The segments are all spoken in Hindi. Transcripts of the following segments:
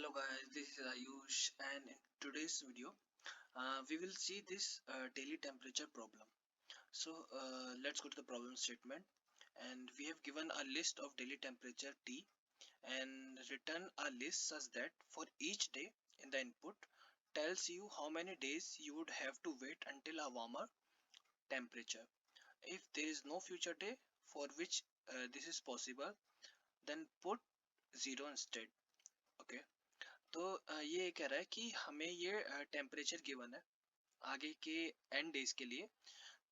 Hello guys, this is Ayush, and in today's video we will see this daily temperature problem. So let's go to the problem statement, and we have given a list of daily temperature T and written a list such that for each day in the input tells you how many days you would have to wait until a warmer temperature. If there is no future day for which this is possible, then put 0 instead. Okay. तो ये कह रहा है कि हमें ये टेम्परेचर गिवन है आगे के एन डेज के लिए।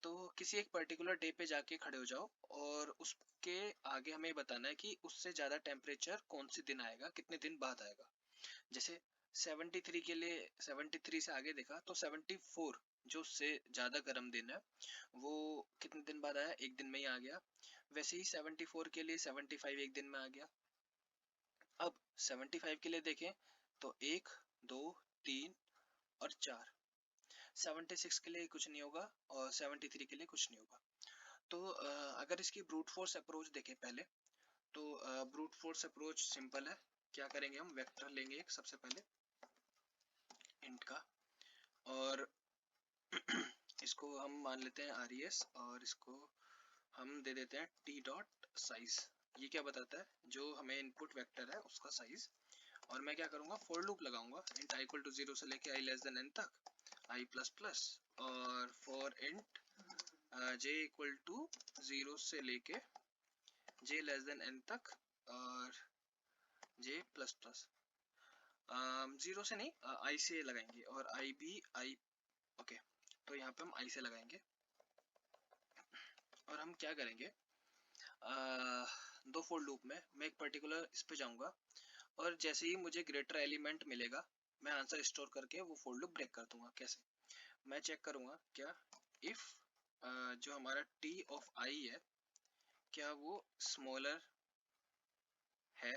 तो किसी एक पर्टिकुलर डे पे जाके खड़े हो जाओ और उसके आगे हमें बताना है कि उससे ज़्यादा टेम्परेचर कौन से दिन आएगा, कितने दिन बाद आएगा। जैसे 73 के लिए 73 से आगे देखा तो 74 जो उससे ज़्यादा गर्म दिन है वो कितने दिन बाद आया, एक दिन में ही आ गया। वैसे ही 74 के लिए 75 एक दिन में आ गया। अब 75 के लिए देखें तो 1, 2, 3 और 4। 76 के लिए कुछ नहीं होगा और 73 के लिए कुछ नहीं होगा। तो अगर इसकी ब्रूट फोर्स अप्रोच देखें पहले, तो ब्रूट फोर्स अप्रोच सिंपल है। क्या करेंगे, हम वेक्टर लेंगे एक सबसे पहले इंट का, और इसको हम मान लेते हैं RES, और इसको हम दे देते हैं T डॉट साइज। ये क्या बताता है, जो हमें इनपुट वेक्टर है उसका साइज। और मैं क्या करूंगा, फॉर लूप लगाऊंगा इंट i इक्वल टू 0 से लेके i लेस देन n तक, i प्लस प्लस, और for int j equal to 0 से लेके j लेस देन n तक, और j प्लस प्लस। 0 से नहीं, i से लगाएंगे, और i भी i। ओके, तो यहाँ पे हम i से लगाएंगे। और हम क्या करेंगे, दो फॉर लूप में मैं एक पर्टिकुलर इस पे जाऊंगा, और जैसे ही मुझे ग्रेटर एलिमेंट मिलेगा मैं आंसर स्टोर करके वो फॉर लूप ब्रेक कर दूंगा। कैसे, मैं चेक करूंगा क्या इफ जो हमारा t ऑफ i है क्या वो स्मॉलर है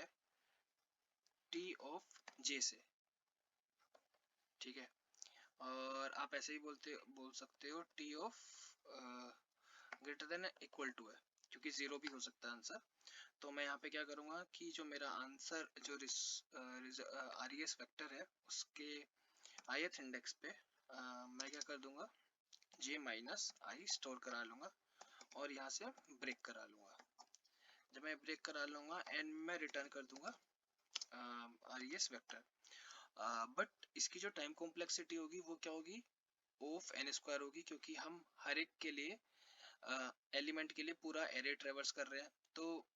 t ऑफ j से। ठीक है, और आप ऐसे ही बोल सकते हो t of greater than equal to है, क्योंकि 0 भी हो सकता है आंसर। तो मैं यहाँ पे क्या करूँगा कि जो मेरा आंसर जो RES वेक्टर है उसके ith इंडेक्स पे मैं क्या कर दूंगा, j माइनस आई स्टोर करा लूँगा और यहाँ से ब्रेक करा लूँगा। जब मैं ब्रेक करा लूँगा एंड में रिटर्न कर दूंगा RES वेक्टर। बट इसकी जो टाइम कॉम्प्लेक्सिटी होगी वो क्या होगी, ऑफ n स्क्वायर होगी, क्योंकि हम हर एक के लिए एलिमेंट के लिए पूरा एरे ट्रेवर्स कर रहे हैं। तो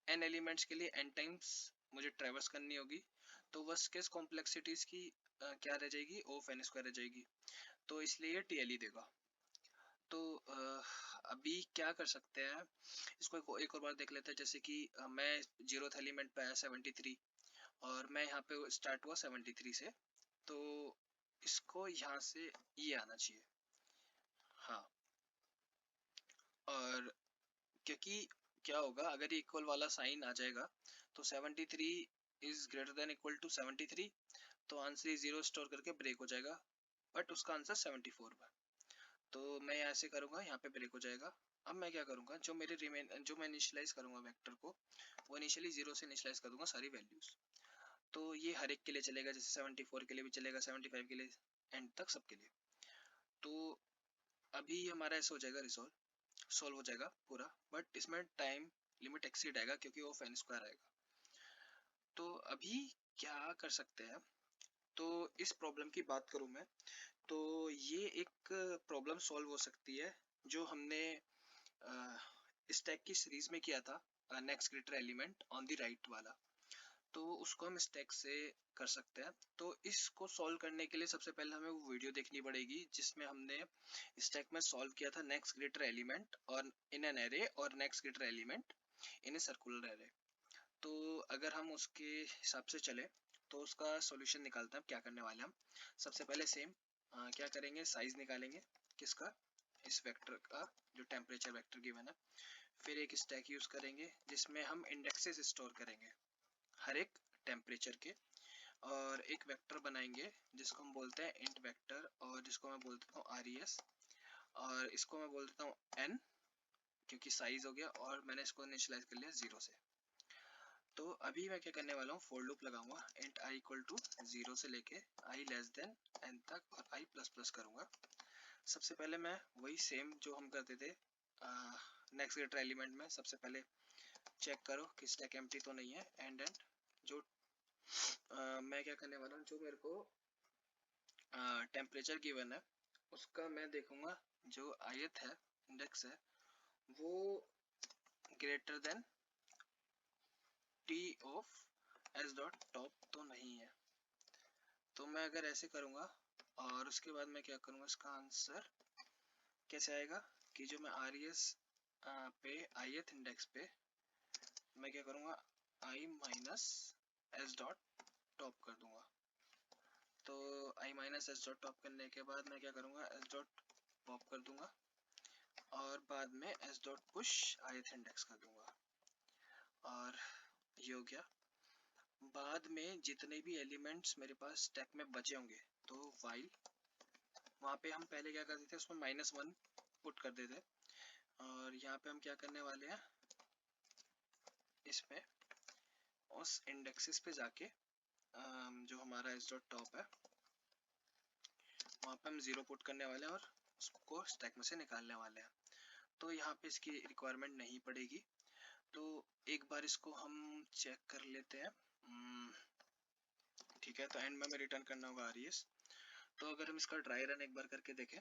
n एलिमेंट्स के लिए n टाइम्स मुझे ट्रेवर्स करनी होगी। तो वर्स्ट केस कॉम्प्लेक्सिटीज की क्या रह जाएगी, ऑफ n स्क्वायर रह जाएगी। तो इसलिए ये TLE देगा। तो अभी क्या कर सकते हैं, इसको एक और बार देख लेते हैं। जैसे कि मैं 0th एलिमेंट पे आया 73, और मैं यहाँ पे स्टार्ट हुआ 73 से, तो इसको यहाँ से ये आना चाहिए। हाँ, और क्योंकि क्या होगा, अगर ये इक्वल वाला साइन आ जाएगा तो 73 is greater than equal to 73, तो आंसर ही 0 स्टोर करके ब्रेक हो जाएगा, बट उसका आंसर 74 है। तो मैं ऐसे करूँगा, यहाँ पे ब्रेक हो जाएगा। अब मैं क्या करूँगा, जो मैं इनिशियलाइज करूँगा वेक्टर को, वो इनिशियली 0 से इनिशियलाइज कर दूंगा सारी वैल्यूज। तो ये हर एक के लिए चलेगा, जैसे 74 के लिए भी चलेगा, 75 के लिए, एंड तक सबके लिए। तो अभी हमारा ऐसा हो जाएगा, सॉल्व हो जाएगा पूरा, बट इसमें टाइम लिमिट एक्सीड आएगा क्योंकि वो n स्क्वायर आएगा। तो अभी क्या कर सकते हैं, तो इस प्रॉब्लम की बात करूं मैं, तो ये एक प्रॉब्लम सॉल्व हो सकती है जो हमने स्टैक की सीरीज में किया था, next greater element on the right वाला। तो उसको हम स्टैक से कर सकते हैं। तो इसको सॉल्व करने के लिए सबसे पहले हमें वो वीडियो देखनी पड़ेगी जिसमें हमने स्टैक में सॉल्व किया था नेक्स्ट ग्रेटर एलिमेंट और इन एन एरे, और next greater element in a circular array. तो अगर हम उसके हिसाब से चले तो उसका सॉल्यूशन निकालते हैं। अब क्या करने वाले हम, सबसे पहले सेम क्या करेंगे, साइज निकालेंगे किसका, इस वेक्टर का जो टेम्परेचर वेक्टर गिवन है। फिर एक स्टैक यूज करेंगे जिसमें हम इंडेक्सेस स्टोर करेंगे हर एक टेम्परेचर के, और एक वेक्टर बनाएंगे जिसको हम बोलते हैं इंट वेक्टर, और जिसको मैं बोल देता हूँ RES, और इसको मैं बोल देता हूँ n, क्योंकि साइज हो गया और मैंने इसको इनिशियलाइज कर लिया 0 से। तो अभी मैं क्या करने वाला हूँ, फोर लूप लगाऊंगा इंट आई इक्वल टू 0 से लेके आई लेस देन n तक और आई प्लस प्लस करूंगा। सबसे पहले मैं वही सेम जो हम करते थे नेक्स्ट गेटर एलिमेंट में, सबसे पहले चेक करो कि स्टैक एम्प्टी तो नहीं है, एंड जो मैं क्या करने वाला हूँ, जो मेरे को टेम्परेचर गिवन है उसका मैं देखूंगा जो ith है, इंडेक्स है, वो greater than t of s dot top तो नहीं है। तो मैं अगर ऐसे करूंगा और उसके बाद मैं क्या करूंगा, इसका आंसर कैसे आएगा कि जो मैं res पे ith इंडेक्स पे मैं क्या करूंगा, i minus s dot top कर दूंगा। तो i minus s dot top करने के बाद मैं क्या करूंगा, s डॉट पॉप कर दूंगा और बाद में s dot push ith index कर दूंगा। और ये हो गया। बाद में जितने भी एलिमेंट्स मेरे पास स्टैक में बचे होंगे, तो वाइल वहाँ पे हम पहले क्या करते थे, उसमें -1 पुट कर देते, और यहाँ पे हम क्या करने वाले हैं, इसमें उस इंडेक्सेस पे जाके जो हमारा s डॉट टॉप है वहाँ पे हम 0 पुट करने वाले हैं और उसको स्टैक में से निकालने वाले हैं। तो यहाँ पे इसकी रिक्वायरमेंट नहीं पड़ेगी। तो एक बार इसको हम चेक कर लेते हैं। ठीक है, तो एंड में हमें रिटर्न करना होगा res। तो अगर हम इसका ड्राई रन एक बार करके देखें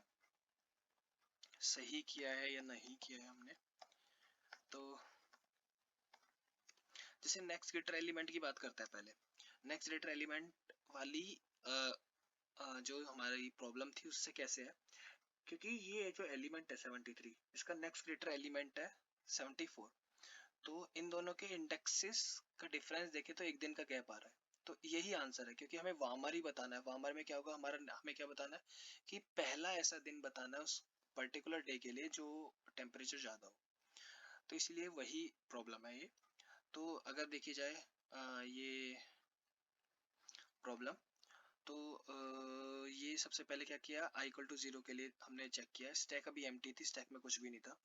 सही किया है या नहीं किया है हमने, तो जैसे नेक्स्ट गेटर एलिमेंट की बात करते हैं पहले। नेक्स्ट गेटर एलिमेंट वाली जो हमारी प्रॉब्लम थी उससे कैसे है, क्योंकि ये जो एलिमेंट है 73, इसका नेक्स्ट ग्रेटर एलिमेंट है 74, तो इन दोनों के इंडेक्सेस का डिफरेंस देखें तो एक दिन का गैप आ रहा है। तो यही आंसर है, क्योंकि हमें वामर ही बताना है। वामर में क्या होगा, हमारा हमें क्या बताना है कि पहला ऐसा दिन बताना है उस पर्टिकुलर डे के लिए जो टेम्परेचर ज़्यादा हो। तो इसलिए वही प्रॉब्लम है ये। तो अगर देखी जाए ये प्रॉब्लम, तो ये सबसे पहले क्या किया, i इक्वल टू 0 के लिए हमने चेक किया, स्टैक अभी एम्प्टी थी, स्टैक में कुछ भी नहीं था।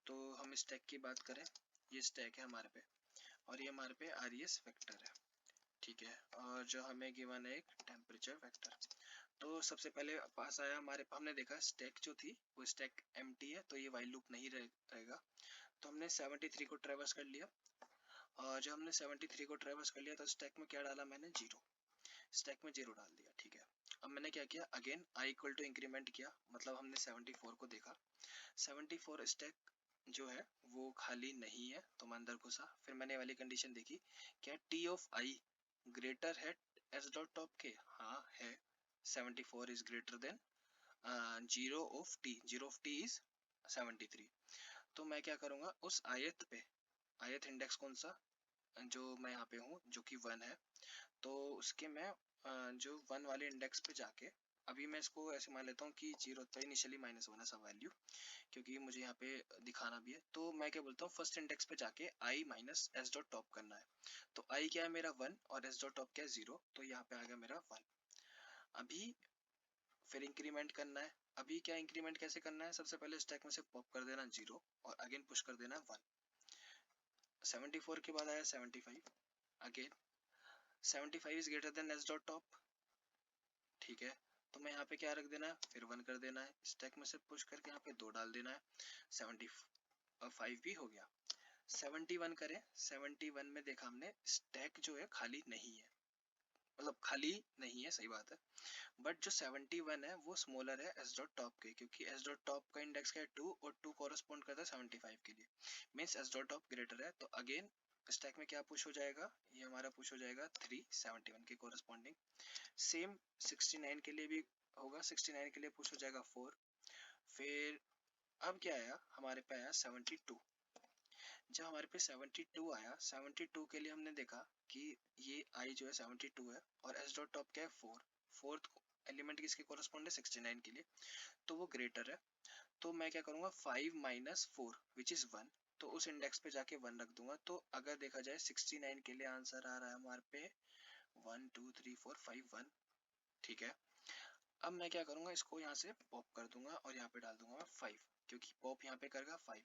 तो हम स्टैक की बात करें, ये स्टैक है हमारे पे और ये हमारे पे res वेक्टर है। ठीक है, और जो हमें गिवन है एक टेम्परेचर वेक्टर। तो सबसे पहले पास आया हमारे, हमने देखा स्टैक जो थी वो स्टैक एम्प्टी है, तो ये वाइल लूप नहीं रहेगा। तो हमने 73 को ट्रेवर्स कर लिया, और जब हमने 73 को ट्रेवर्स कर लिया तो स्टैक में क्या डाला मैंने, 0। स्टैक में 0 डाल दिया। ठीक है, अब मैंने क्या किया, again i equal to increment किया, मतलब हमने 74 को देखा, 74 स्टैक जो है वो खाली नहीं है, तो मैं अंदर घुसा। फिर मैंने वाली कंडीशन देखी, क्या t ऑफ i ग्रेटर है s डॉट टॉप के, हाँ है, 74 is greater then 0 of t, 0 of t is 73। तो मैं क्या करूंगा, उस ith पे, ith इंडेक्स कौन सा, जो मैं यहाँ पे हूँ जो कि 1 है, तो उसके मैं जो 1 वाले इंडेक्स पे जाके, अभी मैं इसको ऐसे मान लेता हूँ कि 0 था इनिशियली, -1 है सब वैल्यू, क्योंकि मुझे यहाँ पे दिखाना भी है। तो मैं क्या बोलता हूँ, फर्स्ट इंडेक्स पे जाके i minus s dot top करना है। तो i क्या है मेरा 1 और s डॉट टॉप क्या है 0, तो यहाँ पे आ गया मेरा 1। अभी फिर इंक्रीमेंट करना है। अभी क्या इंक्रीमेंट कैसे करना है, सबसे पहले स्टैक में से पॉप कर देना 0 और अगेन पुश कर देना 1। 74 के बाद आया 75, again 75 is greater then s dot top. ठीक है, तो मैं यहाँ पे क्या रख देना है, फिर 1 कर देना है, स्टैक में से पुश करके यहाँ पे 2 डाल देना है, 75 भी हो गया। 71 करें, 71 में देखा हमने स्टैक जो है खाली नहीं है, मतलब खाली नहीं है, सही बात है, बट जो 71 है वो स्मॉलर है s डॉट टॉप के, क्योंकि s डॉट टॉप का इंडेक्स क्या है 2 और 2 कॉरेस्पॉन्ड करता है 75 के लिए, means s dot top greater है। तो अगेन स्टैक में क्या पुश हो जाएगा, ये हमारा पुश हो जाएगा 3 71 के कॉरेस्पॉन्डिंग। सेम 69 के लिए भी होगा, 69 के लिए पुश हो जाएगा 4। फिर अब क्या आया, हमारे पे आया 72। जब हमारे पे 72 आया, 72 के लिए हमने देखा कि ये i जो है 72 है और s डॉट टॉप क्या है 4, फोर्थ एलिमेंट किसके कोरस्पॉन्ड है 69 के लिए, तो वो ग्रेटर है। तो मैं क्या करूंगा, 5 माइनस 4 विच इज 1, तो उस इंडेक्स पे जाके 1 रख दूंगा। तो अगर देखा जाए 69 के लिए आंसर आ रहा है हमारे पे 1 2 3 4 5 1। ठीक है, अब मैं क्या करूंगा, इसको यहाँ से पॉप कर दूंगा और यहाँ पे डाल दूंगा मैं 5, क्योंकि पॉप यहाँ पे करेगा 5।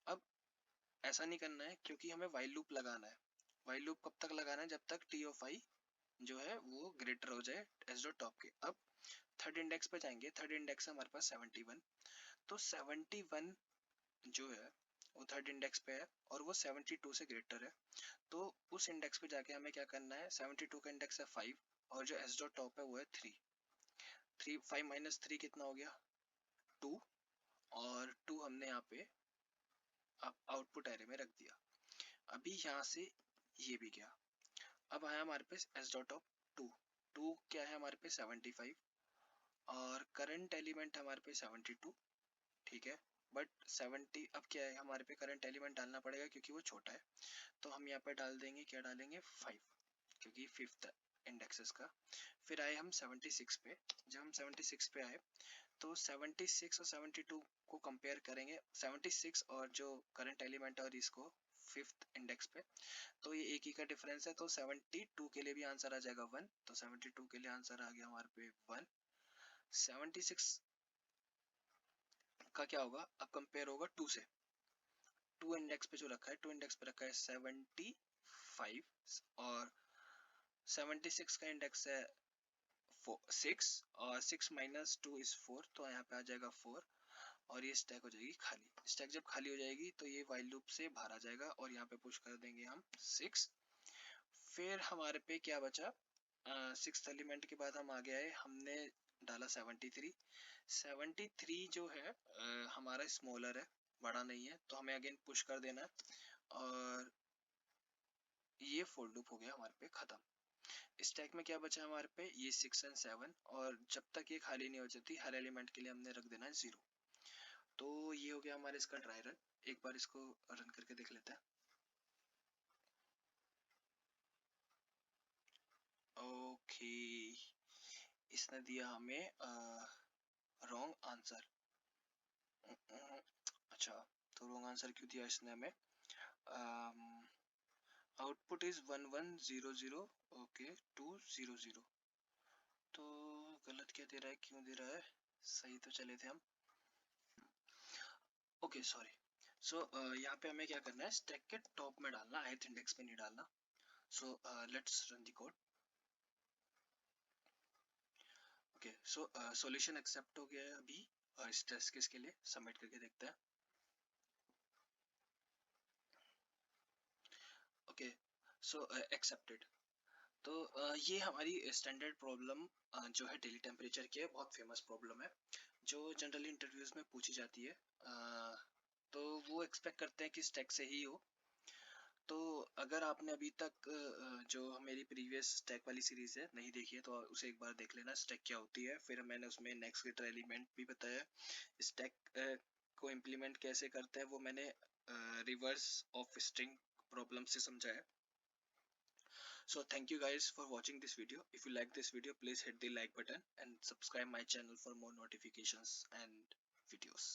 अब ऐसा नहीं करना है क्योंकि हमें वाइल लूप लगाना है, वाइल लूप कब तक लगाना है, जब तक टी ऑफ आई जो है वो ग्रेटर हो जाए एस डॉट टॉप के। अब थर्ड इंडेक्स पे जाएंगे, थर्ड इंडेक्स है हमारे पास 71, तो 71 जो है वो थर्ड इंडेक्स पे है और वो 72 से ग्रेटर है। तो उस इंडेक्स पे जाके हमें क्या करना है, 72 का इंडेक्स है 5 और जो एस डॉट टॉप है वो है 3। 5 माइनस 3 कितना हो गया, 2, और 2 हमने यहाँ पे आउटपुट एरे में रख दिया। अभी यहाँ से ये भी गया। अब आया हमारे पास एस डॉट ऑफ 2, 2 क्या है हमारे पे 75 और करंट एलिमेंट हमारे पे 72, ठीक है। बट 70 अब क्या है, हमारे पे करंट एलिमेंट डालना पड़ेगा क्योंकि वो छोटा है, तो हम यहाँ पे डाल देंगे, क्या डालेंगे 5, क्योंकि फिफ्थ इंडेक्स इसका। फिर आए हम 76 पे। जब हम 76 पे आए तो 76 और 72 को कंपेयर करेंगे, 76 और जो करंट एलिमेंट है और इसको फिफ्थ इंडेक्स पे, तो ये एक ही का डिफरेंस है, तो 72 के लिए भी आंसर आ जाएगा 1, तो 72 के लिए आंसर आ गया हमारे पे 1। 76 का क्या होगा, अब कंपेयर होगा 2 से, 2 इंडेक्स पे जो रखा है, 2 इंडेक्स पे रखा है 75 और 76 का इंडेक्स है 6 और 6 माइनस 2 इज 4, तो यहाँ पे आ जाएगा 4 और ये स्टैक हो जाएगी खाली। स्टैक जब खाली हो जाएगी तो ये वाइल लूप से बाहर आ जाएगा और यहाँ पे पुश कर देंगे हम 6। फिर हमारे पे क्या बचा, सिक्स एलिमेंट के बाद हम आगे आए, हमने डाला 73। 73 जो है हमारा स्मॉलर है, बड़ा नहीं है, तो हमें अगेन पुश कर देना है और ये फोर लूप हो गया हमारे पे खत्म। स्टैक में क्या बचा हमारे पे, ये 6 एंड 7, और जब तक ये खाली नहीं हो जाती हर एलिमेंट के लिए हमने रख देना है 0। तो ये हो गया हमारे इसका ड्राई रन। एक बार इसको रन करके देख लेते हैं। ओके, इसने दिया हमें रॉन्ग आंसर। अच्छा, तो रॉन्ग आंसर क्यों दिया इसने हमें, आउटपुट इज 1100, ओके 200, तो गलत क्या दे रहा है, क्यों दे रहा है, सही तो चले थे हम। Okay sorry. सो यहाँ पे हमें क्या करना है, स्टैक के टॉप में डालना, ith इंडेक्स पे नहीं डालना। So let's run the code. Okay, so solution accept हो गया है अभी इस टेस्ट केस के लिए, सबमिट करके देखते हैं। ओके, सो एक्सेप्टेड। तो ये हमारी स्टैंडर्ड प्रॉब्लम जो है डेली टेम्परेचर की है, बहुत फेमस प्रॉब्लम है जो जनरली इंटरव्यूज में पूछी जाती है। तो वो एक्सपेक्ट करते हैं कि स्टैक से ही हो। तो अगर आपने अभी तक जो मेरी प्रीवियस स्टैक वाली सीरीज है नहीं देखी है, तो उसे एक बार देख लेना, स्टैक क्या होती है। फिर मैंने उसमें नेक्स्ट गेटर एलिमेंट भी बताया, स्टैक को इम्प्लीमेंट कैसे करते हैं वो मैंने रिवर्स ऑफ स्ट्रिंग प्रॉब्लम से समझाया। So thank you guys for watching this video. If you like this video, please hit the like button and subscribe my channel for more notifications and videos.